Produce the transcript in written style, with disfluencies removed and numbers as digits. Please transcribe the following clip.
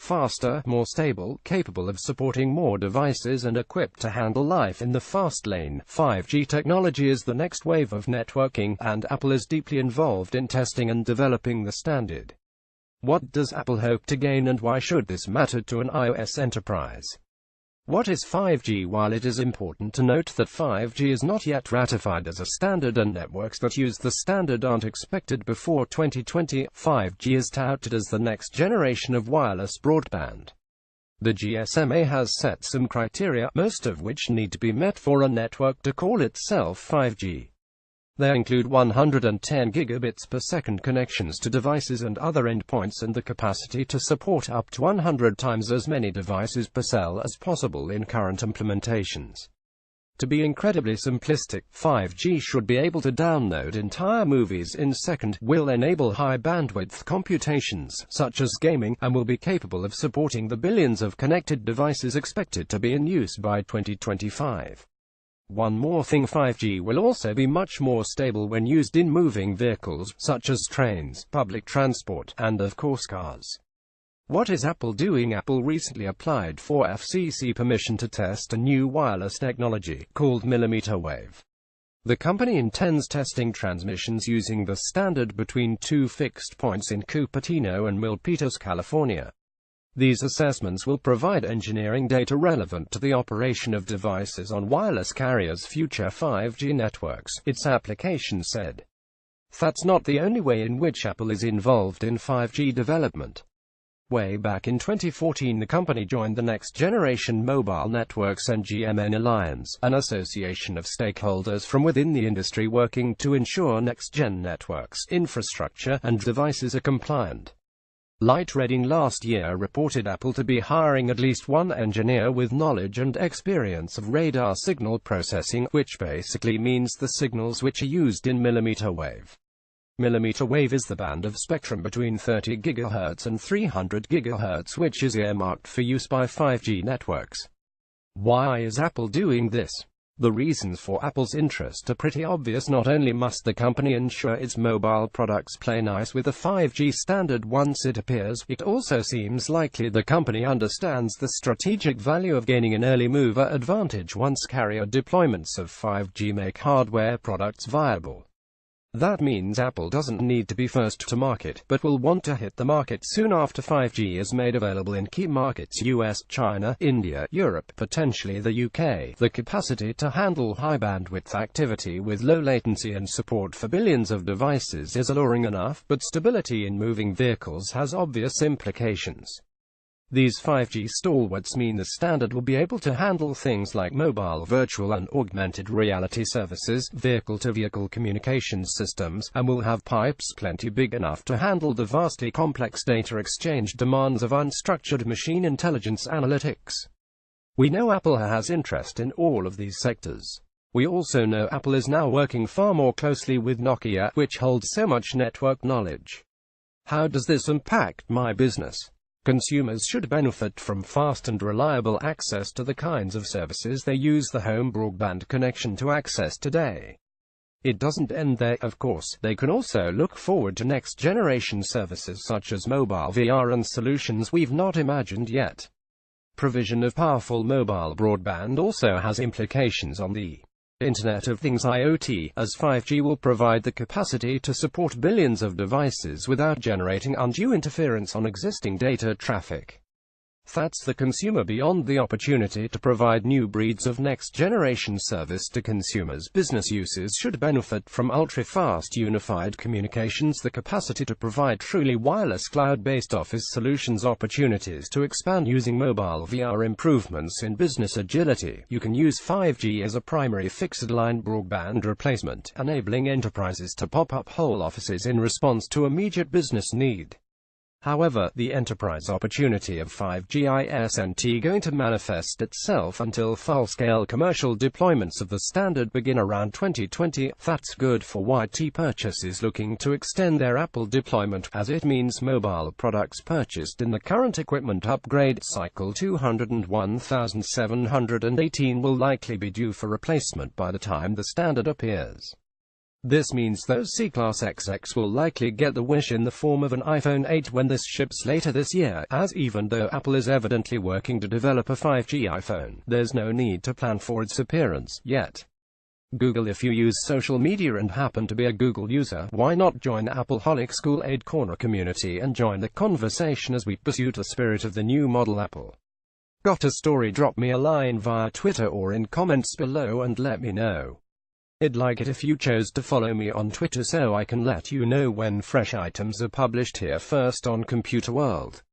faster, more stable, capable of supporting more devices and equipped to handle life in the fast lane. 5G technology is the next wave of networking, and Apple is deeply involved in testing and developing the standard. What does Apple hope to gain, and why should this matter to an iOS enterprise? What is 5G? While it is important to note that 5G is not yet ratified as a standard and networks that use the standard aren't expected before 2020, 5G is touted as the next generation of wireless broadband. The GSMA has set some criteria, most of which need to be met for a network to call itself 5G. They include 110 gigabits per second connections to devices and other endpoints, and the capacity to support up to 100 times as many devices per cell as possible in current implementations. To be incredibly simplistic, 5G should be able to download entire movies in a second, will enable high-bandwidth computations, such as gaming, and will be capable of supporting the billions of connected devices expected to be in use by 2025. One more thing, 5G will also be much more stable when used in moving vehicles, such as trains, public transport, and of course cars. What is Apple doing? Apple recently applied for FCC permission to test a new wireless technology, called millimeter wave. The company intends testing transmissions using the standard between two fixed points in Cupertino and Milpitas, California. These assessments will provide engineering data relevant to the operation of devices on wireless carriers' future 5G networks, its application said. That's not the only way in which Apple is involved in 5G development. Way back in 2014, the company joined the Next Generation Mobile Networks (NGMN) Alliance, an association of stakeholders from within the industry working to ensure next-gen networks, infrastructure, and devices are compliant. Light Reading last year reported Apple to be hiring at least one engineer with knowledge and experience of radar signal processing, which basically means the signals which are used in millimeter wave. Millimeter wave is the band of spectrum between 30 GHz and 300 GHz which is earmarked for use by 5G networks. Why is Apple doing this? The reasons for Apple's interest are pretty obvious. Not only must the company ensure its mobile products play nice with the 5G standard once it appears, it also seems likely the company understands the strategic value of gaining an early mover advantage once carrier deployments of 5G make hardware products viable. That means Apple doesn't need to be first to market, but will want to hit the market soon after 5G is made available in key markets: US, China, India, Europe, potentially the UK. The capacity to handle high bandwidth activity with low latency and support for billions of devices is alluring enough, but stability in moving vehicles has obvious implications. These 5G stalwarts mean the standard will be able to handle things like mobile virtual and augmented reality services, vehicle-to-vehicle communications systems, and will have pipes plenty big enough to handle the vastly complex data exchange demands of unstructured machine intelligence analytics. We know Apple has interest in all of these sectors. We also know Apple is now working far more closely with Nokia, which holds so much network knowledge. How does this impact my business? Consumers should benefit from fast and reliable access to the kinds of services they use the home broadband connection to access today. It doesn't end there, of course. They can also look forward to next-generation services such as mobile VR and solutions we've not imagined yet. Provision of powerful mobile broadband also has implications on the Internet of Things (IoT), as 5G will provide the capacity to support billions of devices without generating undue interference on existing data traffic. That's the consumer beyond the opportunity to provide new breeds of next-generation service to consumers. Business users should benefit from ultra-fast unified communications, the capacity to provide truly wireless cloud-based office solutions, opportunities to expand using mobile VR, improvements in business agility. You can use 5G as a primary fixed-line broadband replacement, enabling enterprises to pop up whole offices in response to immediate business need. However, the enterprise opportunity of 5G isn't going to manifest itself until full-scale commercial deployments of the standard begin around 2020. That's good for YT purchases looking to extend their Apple deployment, as it means mobile products purchased in the current equipment upgrade cycle 201,718 will likely be due for replacement by the time the standard appears. This means those C-Class XX will likely get the wish in the form of an iPhone 8 when this ships later this year, as even though Apple is evidently working to develop a 5G iPhone, there's no need to plan for its appearance yet. Google. If you use social media and happen to be a Google user, why not join Appleholic School Aid Corner community and join the conversation as we pursue the spirit of the new model Apple? Got a story? Drop me a line via Twitter or in comments below and let me know. I'd like it if you chose to follow me on Twitter so I can let you know when fresh items are published here first on Computer World.